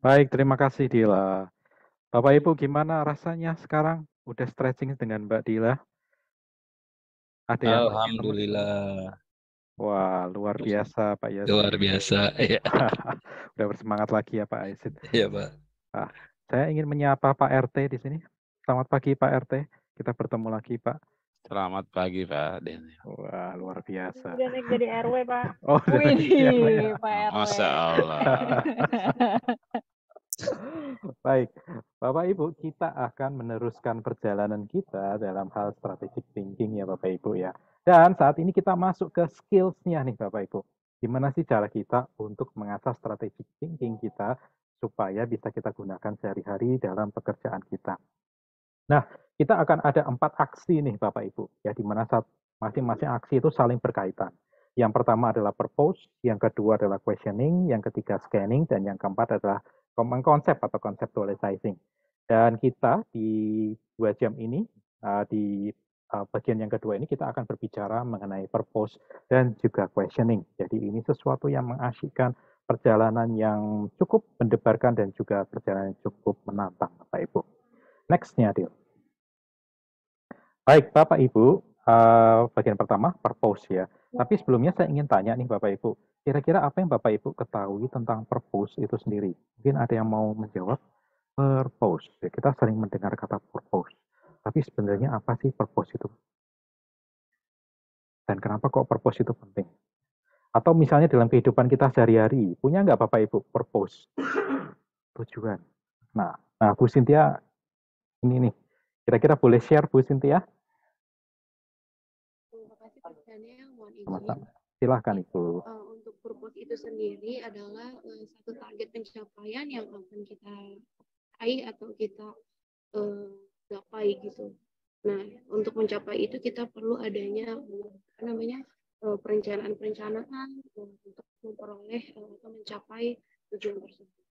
Baik, terima kasih Dila. Bapak Ibu gimana rasanya sekarang? Udah stretching dengan Mbak Dila? Ada yang masih lemes? Alhamdulillah, Wah, luar biasa Pak luar Yasin. biasa. Ya, Udah bersemangat lagi ya Pak Yasin. ya Pak. Ah, saya ingin menyapa Pak RT di sini. Selamat pagi Pak RT. Kita bertemu lagi Pak. Selamat pagi Pak Denny. Wah, luar biasa. Udah naik jadi RW, Pak. Oh, udah naik jadi RW ya. Widih, Pak RW. Masya Allah. Baik, Bapak Ibu, kita akan meneruskan perjalanan kita dalam hal strategic thinking ya Bapak Ibu ya. Dan saat ini kita masuk ke skills-nya nih Bapak Ibu. Gimana sih cara kita untuk mengasah strategic thinking kita supaya bisa kita gunakan sehari-hari dalam pekerjaan kita. Nah, kita akan ada 4 aksi nih Bapak Ibu, ya di mana masing-masing aksi itu saling berkaitan. Yang pertama adalah purpose, yang kedua adalah questioning, yang ketiga scanning, dan yang keempat adalah mengkonsep atau conceptualizing. Dan kita di 2 jam ini, di bagian yang kedua ini kita akan berbicara mengenai purpose dan juga questioning. Jadi ini sesuatu yang mengasyikkan, perjalanan yang cukup mendebarkan dan juga perjalanan yang cukup menantang Bapak Ibu. Next-nya, Dil. Baik, Bapak Ibu, bagian pertama purpose ya. Tapi sebelumnya saya ingin tanya nih Bapak Ibu, kira-kira apa yang Bapak Ibu ketahui tentang purpose itu sendiri? Mungkin ada yang mau menjawab purpose. Ya, kita sering mendengar kata purpose. Tapi sebenarnya apa sih purpose itu? Dan kenapa kok purpose itu penting? Atau misalnya dalam kehidupan kita sehari-hari, punya nggak Bapak Ibu purpose? Tujuan. Nah, Bu Cynthia, ini nih, kira-kira boleh share Bu Cynthia? Terima kasih pertanyaannya, mohon izin. Sama-sama. Silahkan Ibu. Untuk purpose itu sendiri adalah satu target pencapaian yang akan kita raih atau kita gapai gitu. Nah, untuk mencapai itu kita perlu adanya perencanaan-perencanaan untuk memperoleh atau mencapai tujuan tersebut.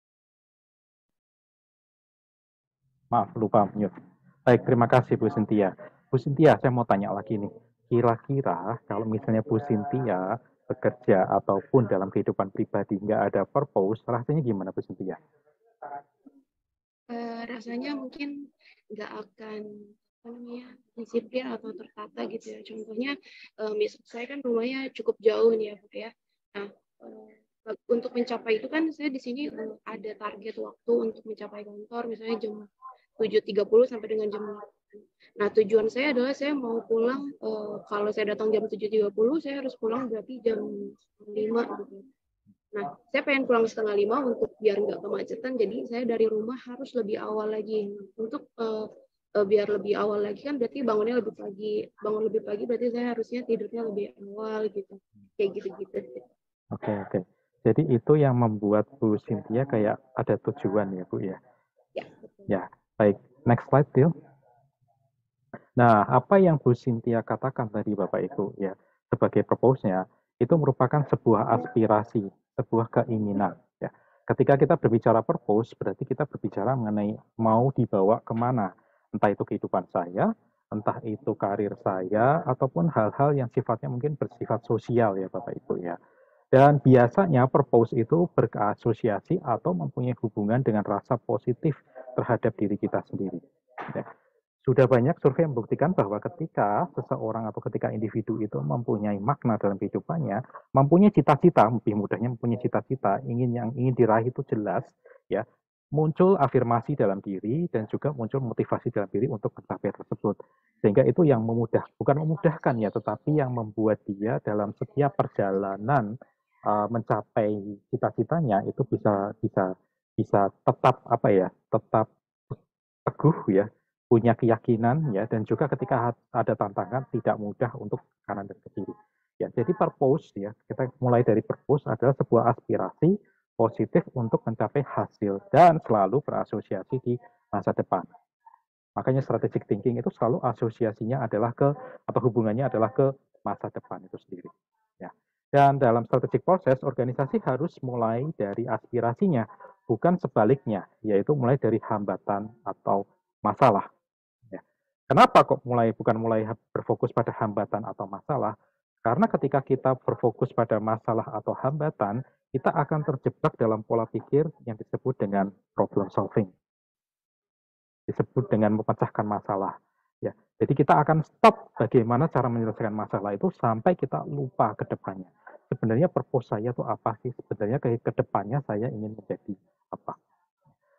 Maaf, lupa mute. Baik, terima kasih Bu Cynthia. Bu Cynthia, saya mau tanya lagi nih. Kira-kira kalau misalnya Bu Cynthia bekerja ataupun dalam kehidupan pribadi nggak ada purpose, rasanya gimana Bu Cynthia? Rasanya mungkin nggak akan disiplin atau tertata gitu ya. Contohnya, misal saya kan rumahnya cukup jauh nih ya Pak ya. Nah, untuk mencapai itu kan saya di sini ada target waktu untuk mencapai kantor, misalnya jam 7.30 sampai dengan jam 8. Nah, tujuan saya adalah saya mau pulang, kalau saya datang jam 7.30, saya harus pulang berarti jam 5 gitu. Nah, saya pengen pulang 4:30 untuk biar nggak kemacetan, jadi saya dari rumah harus lebih awal lagi. Untuk biar lebih awal lagi kan berarti bangunnya lebih pagi. Bangun lebih pagi berarti saya harusnya tidurnya lebih awal gitu. Kayak gitu-gitu. Oke. Jadi itu yang membuat Bu Cynthia kayak ada tujuan ya Bu ya? Ya, betul. Ya, baik. Next slide, Bill. Nah, apa yang Bu Cynthia katakan tadi Bapak Ibu ya, sebagai purpose-nya, itu merupakan sebuah aspirasi, sebuah keinginan. Ya. Ketika kita berbicara purpose, berarti kita berbicara mengenai mau dibawa kemana. Entah itu kehidupan saya, entah itu karir saya, ataupun hal-hal yang sifatnya mungkin bersifat sosial ya Bapak Ibu ya. Dan biasanya purpose itu berasosiasi atau mempunyai hubungan dengan rasa positif terhadap diri kita sendiri. Ya. Sudah banyak survei yang membuktikan bahwa ketika seseorang atau ketika individu itu mempunyai makna dalam kehidupannya, mempunyai cita-cita, lebih mudahnya mempunyai cita-cita, yang ingin diraih itu jelas, ya, muncul afirmasi dalam diri dan juga muncul motivasi dalam diri untuk mencapai tersebut. Sehingga itu yang bukan memudahkan ya, tetapi yang membuat dia dalam setiap perjalanan mencapai cita-citanya itu bisa tetap tetap teguh ya, punya keyakinan ya, dan juga ketika ada tantangan tidak mudah untuk kanan dan ke kiri. Ya, jadi purpose ya, kita mulai dari purpose adalah sebuah aspirasi positif untuk mencapai hasil dan selalu berasosiasi di masa depan. Makanya strategic thinking itu selalu asosiasinya adalah atau hubungannya adalah ke masa depan itu sendiri. Ya. Dan dalam strategic process, organisasi harus mulai dari aspirasinya, bukan sebaliknya, yaitu mulai dari hambatan atau masalah. Ya. Kenapa kok bukan mulai berfokus pada hambatan atau masalah? Karena ketika kita berfokus pada masalah atau hambatan, kita akan terjebak dalam pola pikir yang disebut dengan problem solving, disebut dengan memecahkan masalah. Ya, jadi kita akan stop bagaimana cara menyelesaikan masalah itu sampai kita lupa ke depannya. Sebenarnya purpose saya itu apa sih? Sebenarnya ke depannya saya ingin menjadi apa?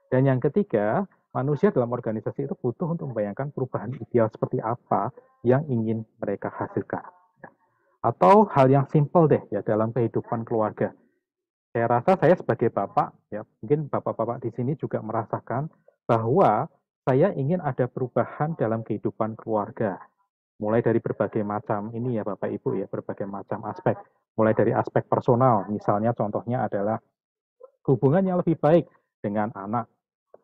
Dan yang ketiga, manusia dalam organisasi itu butuh untuk membayangkan perubahan ideal seperti apa yang ingin mereka hasilkan. Atau hal yang simpel deh ya dalam kehidupan keluarga. Saya rasa saya sebagai bapak, ya mungkin bapak-bapak di sini juga merasakan bahwa saya ingin ada perubahan dalam kehidupan keluarga. Mulai dari berbagai macam ini ya Bapak Ibu ya, berbagai macam aspek. Mulai dari aspek personal, misalnya contohnya adalah hubungan yang lebih baik dengan anak,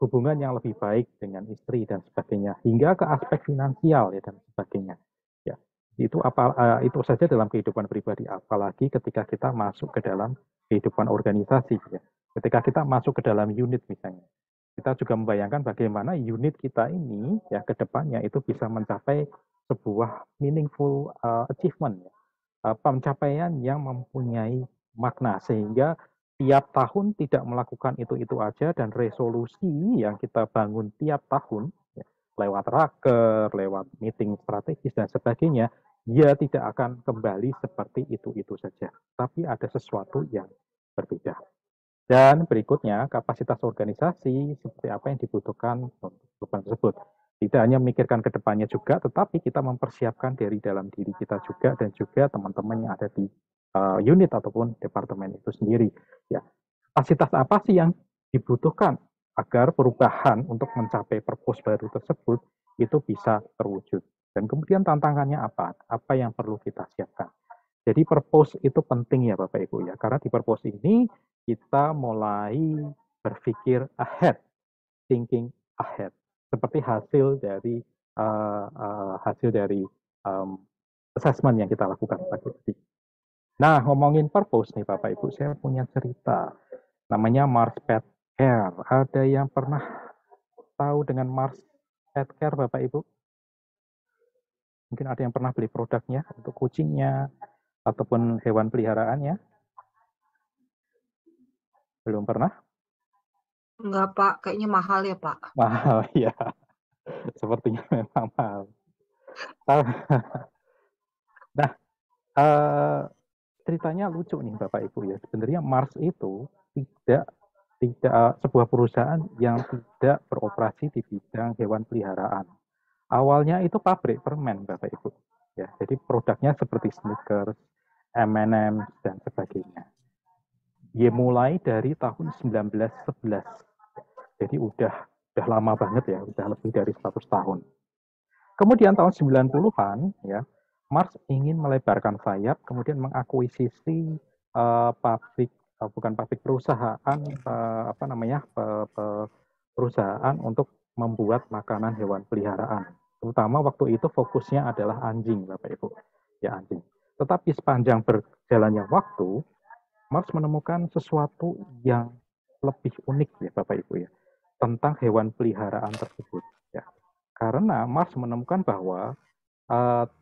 hubungan yang lebih baik dengan istri dan sebagainya, hingga ke aspek finansial ya dan sebagainya. Ya, itu saja dalam kehidupan pribadi, apalagi ketika kita masuk ke dalam kehidupan organisasi ya. Ketika kita masuk ke dalam unit misalnya, kita juga membayangkan bagaimana unit kita ini ya ke depannya itu bisa mencapai sebuah meaningful achievement ya. Pencapaian yang mempunyai makna sehingga tiap tahun tidak melakukan itu aja dan resolusi yang kita bangun tiap tahun ya, lewat raker, lewat meeting strategis dan sebagainya, ya tidak akan kembali seperti itu saja, tapi ada sesuatu yang berbeda. Dan berikutnya, kapasitas organisasi seperti apa yang dibutuhkan untuk perubahan tersebut. Tidak hanya memikirkan ke depannya juga, tetapi kita mempersiapkan dari dalam diri kita juga dan juga teman-teman yang ada di unit ataupun departemen itu sendiri. Ya, kapasitas apa sih yang dibutuhkan agar perubahan untuk mencapai purpose baru tersebut itu bisa terwujud. Dan kemudian tantangannya apa? Apa yang perlu kita siapkan? Jadi purpose itu penting ya Bapak Ibu ya, karena di purpose ini kita mulai berpikir ahead, thinking ahead, seperti hasil dari assessment yang kita lakukan tadi. Nah, ngomongin purpose nih Bapak Ibu, saya punya cerita, namanya Mars Pet Care. Ada yang pernah tahu dengan Mars Pet Care Bapak Ibu? Mungkin ada yang pernah beli produknya untuk kucingnya ataupun hewan peliharaannya? Belum pernah? Enggak, Pak. Kayaknya mahal ya, Pak. Mahal, ya. Sepertinya memang mahal. Nah, ceritanya lucu nih Bapak Ibu ya. Sebenarnya Mars itu tidak sebuah perusahaan yang tidak beroperasi di bidang hewan peliharaan. Awalnya itu pabrik permen Bapak Ibu. Ya, jadi produknya seperti Snickers, M&M dan sebagainya. Dia mulai dari tahun 1911. Jadi udah lama banget ya, udah lebih dari 100 tahun. Kemudian tahun 90-an ya, Mars ingin melebarkan sayap, kemudian mengakuisisi perusahaan untuk membuat makanan hewan peliharaan. Terutama waktu itu fokusnya adalah anjing, Bapak Ibu. Ya, anjing. Tetapi sepanjang berjalannya waktu, Mars menemukan sesuatu yang lebih unik ya Bapak Ibu ya, tentang hewan peliharaan tersebut ya. Karena Mars menemukan bahwa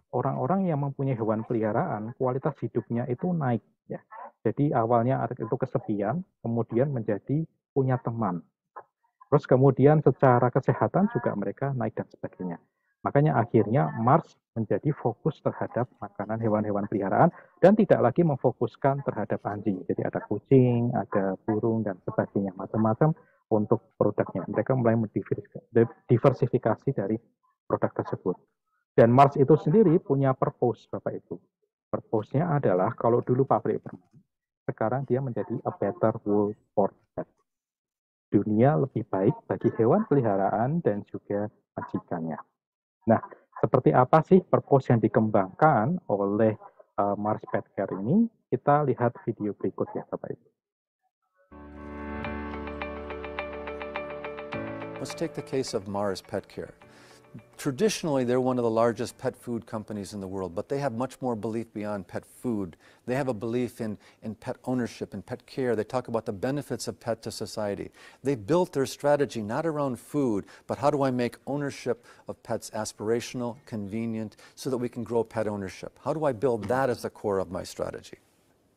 orang-orang yang mempunyai hewan peliharaan kualitas hidupnya itu naik ya. Jadi awalnya itu kesepian, kemudian menjadi punya teman. Terus kemudian secara kesehatan juga mereka naik dan sebagainya. Makanya akhirnya Mars menjadi fokus terhadap makanan hewan-hewan peliharaan dan tidak lagi memfokuskan terhadap anjing. Jadi ada kucing, ada burung dan sebagainya, macam-macam untuk produknya. Mereka mulai diversifikasi dari produk tersebut. Dan Mars itu sendiri punya purpose, Bapak Ibu. Purpose-nya adalah kalau dulu pabrik permen, sekarang dia menjadi a better world for pets. Dunia lebih baik bagi hewan peliharaan dan juga majikannya. Nah, seperti apa sih purpose yang dikembangkan oleh Mars Pet Care ini? Kita lihat video berikut ya, Bapak Ibu. Let's take the case of Mars Pet Care. Traditionally, they're one of the largest pet food companies in the world, but they have much more belief beyond pet food. They have a belief in pet ownership and pet care. They talk about the benefits of pet to society. They built their strategy not around food, but how do I make ownership of pets aspirational, convenient, so that we can grow pet ownership? How do I build that as the core of my strategy?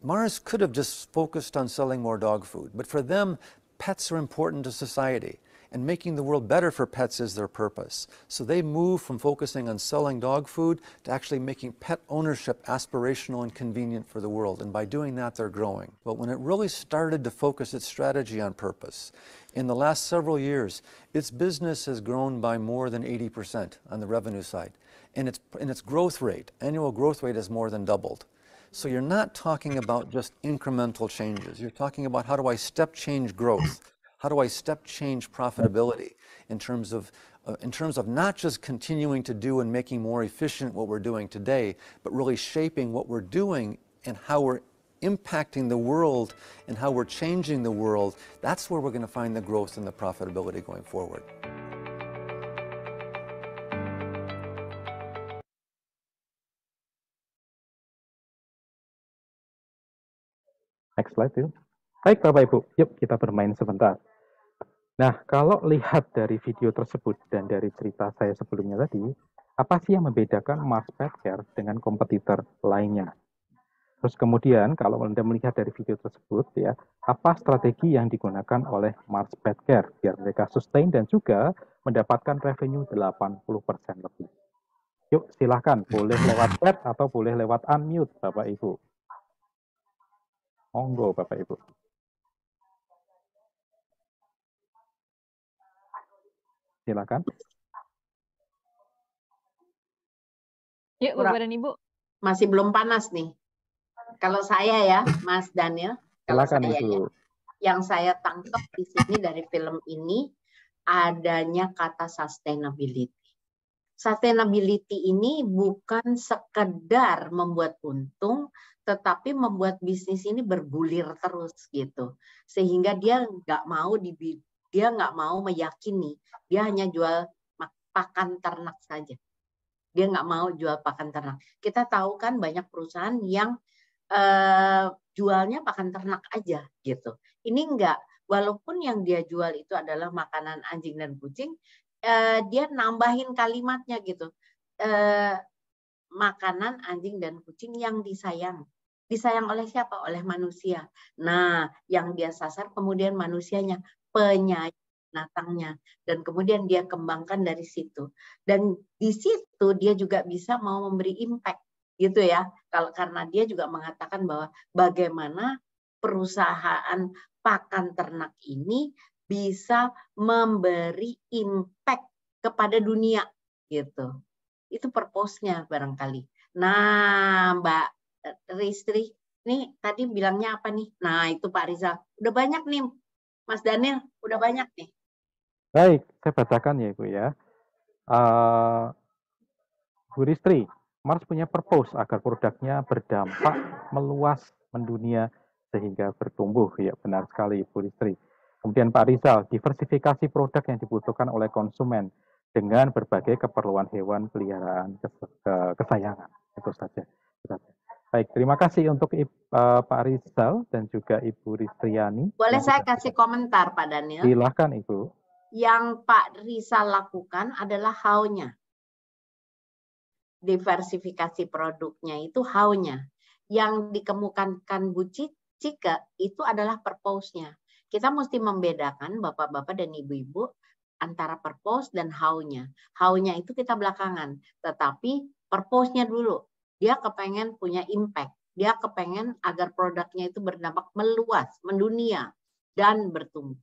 Mars could have just focused on selling more dog food, but for them, pets are important to society, and making the world better for pets is their purpose. So they moved from focusing on selling dog food to actually making pet ownership aspirational and convenient for the world, and by doing that, they're growing. But when it really started to focus its strategy on purpose, in the last several years, its business has grown by more than 80% on the revenue side, and its growth rate, annual growth rate, has more than doubled. So you're not talking about just incremental changes. You're talking about how do I step change growth? How do I step change profitability in terms of not just continuing to do and making more efficient what we're doing today, but really shaping what we're doing and how we're impacting the world and how we're changing the world. That's where we're going to find the growth and the profitability going forward. Next slide, yuk. Baik, Bapak Ibu, yuk kita bermain sebentar. Nah, kalau lihat dari video tersebut dan dari cerita saya sebelumnya tadi, apa sih yang membedakan Mars Petcare dengan kompetitor lainnya? Terus kemudian, kalau Anda melihat dari video tersebut, ya, apa strategi yang digunakan oleh Mars Petcare biar mereka sustain dan juga mendapatkan revenue 80% lebih? Yuk, silahkan, boleh lewat chat atau boleh lewat unmute, Bapak Ibu. Monggo, Bapak Ibu. Silakan. Yuk, Bapak dan Ibu. Masih belum panas nih. Kalau saya ya, Mas Daniel, kalau Silakan, saya Ibu. ya, yang saya tangkap di sini dari film ini adanya kata sustainability. Sustainability ini bukan sekedar membuat untung, tetapi membuat bisnis ini bergulir terus gitu, sehingga dia nggak mau meyakini dia hanya jual pakan ternak saja. Dia nggak mau jual pakan ternak. Kita tahu kan banyak perusahaan yang jualnya pakan ternak aja gitu. Ini enggak, walaupun yang dia jual itu adalah makanan anjing dan kucing, dia nambahin kalimatnya gitu. Makanan anjing dan kucing yang disayang. Disayang oleh siapa? Oleh manusia. Nah, yang dia sasar kemudian manusianya, penyayang binatangnya, dan kemudian dia kembangkan dari situ. Dan di situ dia juga bisa mau memberi impact gitu ya. Karena dia juga mengatakan bahwa bagaimana perusahaan pakan ternak ini bisa memberi impact kepada dunia gitu. Itu purpose-nya barangkali. Nah, Mbak Ristri, ini tadi bilangnya apa nih? Nah, itu Pak Rizal. Udah banyak nih, Mas Daniel, udah banyak nih. Baik, saya bacakan ya, Ibu ya. Bu Ristri, Mars punya purpose agar produknya berdampak meluas mendunia sehingga bertumbuh. Ya, benar sekali, Bu Ristri. Kemudian Pak Rizal, diversifikasi produk yang dibutuhkan oleh konsumen dengan berbagai keperluan hewan peliharaan kesayangan. Itu saja. Baik, terima kasih untuk Pak Rizal dan juga Ibu Ristriani. Boleh saya kasih komentar, Pak Daniel? Silakan, Ibu. Yang Pak Rizal lakukan adalah how-nya. Diversifikasi produknya itu how-nya. Yang dikemukakan Bu Cika itu adalah purpose-nya. Kita mesti membedakan Bapak-bapak dan Ibu-ibu antara purpose dan how-nya. How-nya itu kita belakangan, tetapi purpose-nya dulu. Dia kepengen punya impact. Dia kepengen agar produknya itu berdampak meluas, mendunia, dan bertumbuh.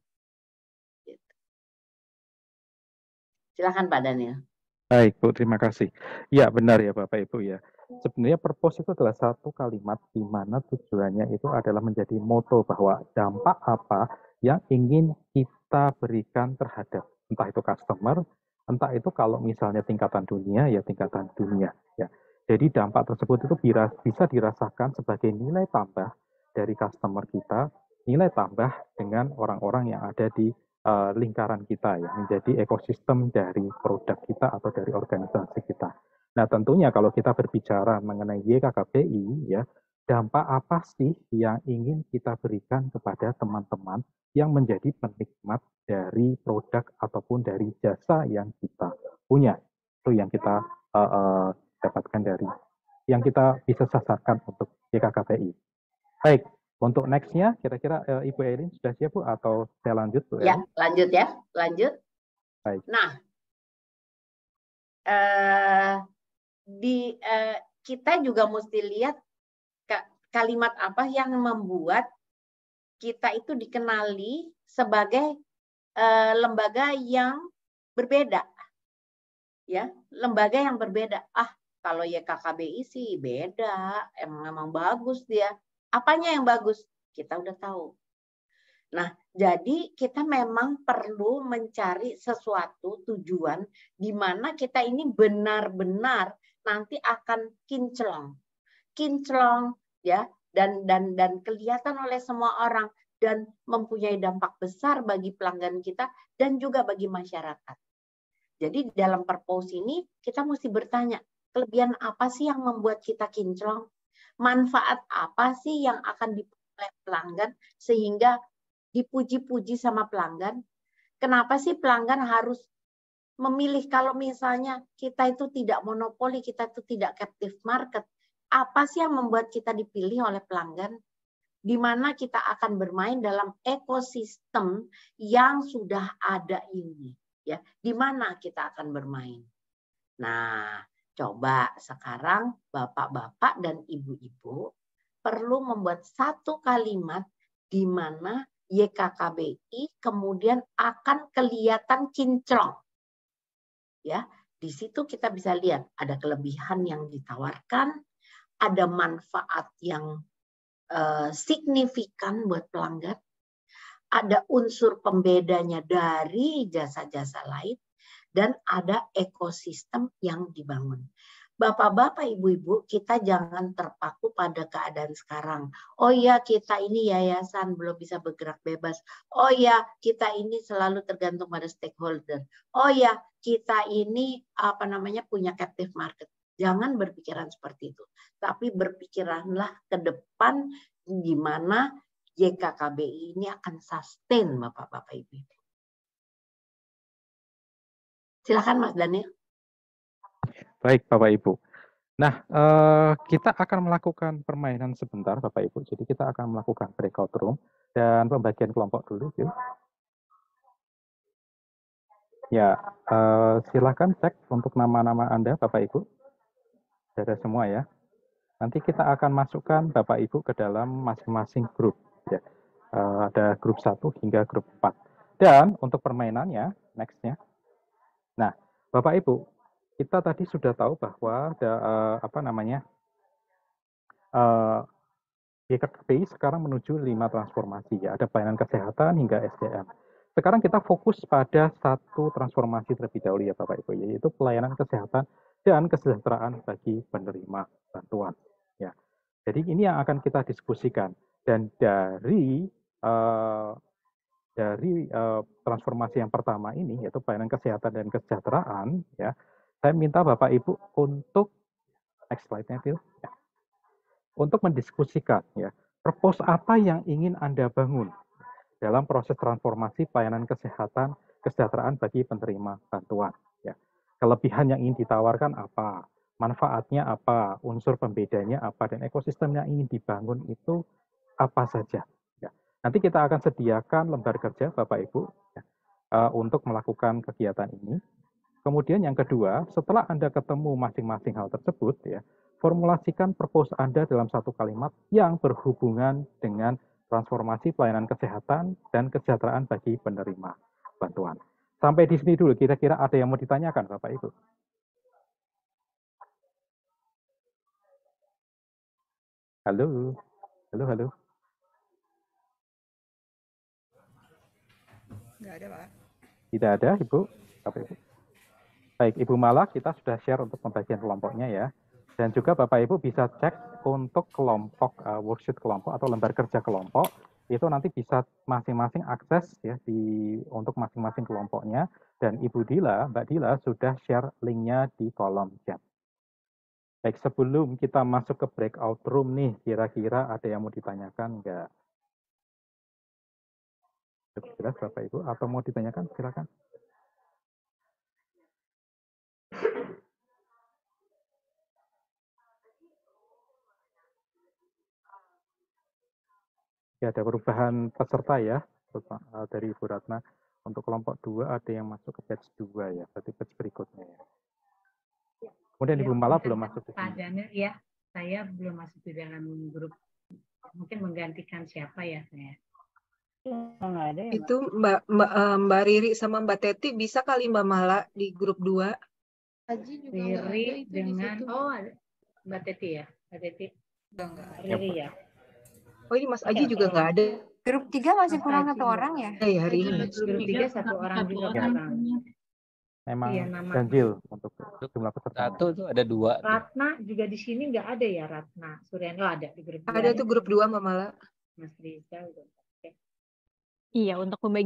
Silakan Pak Daniel. Baik, Bu, terima kasih. Ya, benar ya Bapak Ibu ya. Sebenarnya purpose itu adalah satu kalimat di mana tujuannya itu adalah menjadi moto bahwa dampak apa yang ingin kita berikan terhadap entah itu customer, entah itu kalau misalnya tingkatan dunia ya tingkatan dunia ya. Jadi dampak tersebut itu bisa dirasakan sebagai nilai tambah dari customer kita, nilai tambah dengan orang-orang yang ada di lingkaran kita ya, menjadi ekosistem dari produk kita atau dari organisasi kita. Nah, tentunya kalau kita berbicara mengenai YKKBI ya, dampak apa sih yang ingin kita berikan kepada teman-teman yang menjadi penikmat dari produk ataupun dari jasa yang kita punya. Itu yang kita dapatkan dari yang kita bisa sasarkan untuk YKKBI. Baik, untuk next-nya kira-kira Ibu Elin sudah siap Bu atau saya lanjut Bu Ya, Elin? lanjut ya, lanjut. Baik. Nah, kita juga mesti lihat kalimat apa yang membuat kita itu dikenali sebagai lembaga yang berbeda, ya, lembaga yang berbeda. Kalau YKKBI sih beda, emang bagus dia. Apanya yang bagus? Kita udah tahu. Nah, jadi kita memang perlu mencari sesuatu tujuan di mana kita ini benar-benar nanti akan kinclong ya, dan kelihatan oleh semua orang dan mempunyai dampak besar bagi pelanggan kita dan juga bagi masyarakat. Jadi dalam purpose ini kita mesti bertanya, kelebihan apa sih yang membuat kita kinclong? Manfaat apa sih yang akan diperoleh pelanggan sehingga dipuji-puji sama pelanggan? Kenapa sih pelanggan harus memilih kalau misalnya kita itu tidak monopoli, kita itu tidak captive market? Apa sih yang membuat kita dipilih oleh pelanggan? Di mana kita akan bermain dalam ekosistem yang sudah ada ini. Ya, di mana kita akan bermain. Nah, coba sekarang bapak-bapak dan ibu-ibu perlu membuat satu kalimat di mana YKKBI kemudian akan kelihatan kinclong. Ya, di situ kita bisa lihat ada kelebihan yang ditawarkan, ada manfaat yang signifikan buat pelanggan, ada unsur pembedanya dari jasa-jasa lain, dan ada ekosistem yang dibangun. Bapak-bapak, ibu-ibu, kita jangan terpaku pada keadaan sekarang. Oh ya, kita ini yayasan belum bisa bergerak bebas. Oh ya, kita ini selalu tergantung pada stakeholder. Oh ya, kita ini punya captive market. Jangan berpikiran seperti itu. Tapi berpikiranlah ke depan gimana YKKBI ini akan sustain, Bapak-bapak, Ibu. Silakan Mas Daniel. Baik Bapak Ibu. Nah, kita akan melakukan permainan sebentar Bapak Ibu. Jadi kita akan melakukan breakout room dan pembagian kelompok dulu. Yuk. Ya, silakan cek untuk nama-nama Anda Bapak Ibu. Ada semua ya. Nanti kita akan masukkan Bapak Ibu ke dalam masing-masing grup. Ya. Ada grup 1 hingga grup 4. Dan untuk permainannya, next-nya. Nah, Bapak Ibu, kita tadi sudah tahu bahwa ada YKKBI sekarang menuju 5 transformasi ya, ada pelayanan kesehatan hingga SDM. Sekarang kita fokus pada satu transformasi terlebih dahulu ya Bapak Ibu, yaitu pelayanan kesehatan dan kesejahteraan bagi penerima bantuan. Ya, jadi ini yang akan kita diskusikan dan dari transformasi yang pertama ini yaitu pelayanan kesehatan dan kesejahteraan ya, saya minta Bapak Ibu untuk next slide-nya Phil. Ya, untuk mendiskusikan ya purpose apa yang ingin Anda bangun dalam proses transformasi pelayanan kesehatan kesejahteraan bagi penerima bantuan ya. Kelebihan yang ingin ditawarkan apa, manfaatnya apa, unsur pembedanya apa, dan ekosistem yang ingin dibangun itu apa saja ya. Nanti kita akan sediakan lembar kerja Bapak Ibu ya, untuk melakukan kegiatan ini. Kemudian yang kedua, setelah Anda ketemu masing-masing hal tersebut, ya, formulasikan purpose Anda dalam satu kalimat yang berhubungan dengan transformasi pelayanan kesehatan dan kesejahteraan bagi penerima bantuan. Sampai di sini dulu, kira-kira ada yang mau ditanyakan, Bapak Ibu? Halo, halo, halo. Nggak ada, Pak. Tidak ada, Ibu? Bapak Ibu. Baik, Ibu Mala, kita sudah share untuk pembagian kelompoknya ya. Dan juga Bapak Ibu bisa cek untuk kelompok worksheet kelompok atau lembar kerja kelompok itu nanti bisa masing-masing akses ya untuk masing-masing kelompoknya dan Ibu Dila, Mbak Dila sudah share linknya di kolom chat. Baik, sebelum kita masuk ke breakout room nih, kira-kira ada yang mau ditanyakan enggak? Jelas Bapak Ibu atau mau ditanyakan silakan. Ya, ada perubahan peserta ya, dari Ibu Ratna. Untuk kelompok 2 ada yang masuk ke batch 2 ya, berarti batch berikutnya ya. Kemudian Ibu Mala belum masuk ke Pak sini. Daniel, ya, saya belum masuk di dalam grup. Mungkin menggantikan siapa ya saya? Nggak ada ya, Mbak? Itu Mbak Riri sama Mbak Teti bisa kali Mbak Mala di grup 2. Haji juga nggak ada Riri itu di dengan, situ. oh ada Mbak Teti ya? Mbak Teti, Nggak ada. Riri ya? Oh ini Mas Aji juga nggak ada. Grup 3 masih Mas kurang Haji 1 nggak orang ya? Ya hari ini. Grup 3 1 orang juga kurang. Memang Iya, nama. ganjil untuk jumlah peserta. Satu tuh ada 2. Ratna juga di sini nggak ada ya, Ratna Suryani ada di grup 2. Ada tuh grup 2 Mbak Mala. Mas Rizal. Iya, untuk pembagian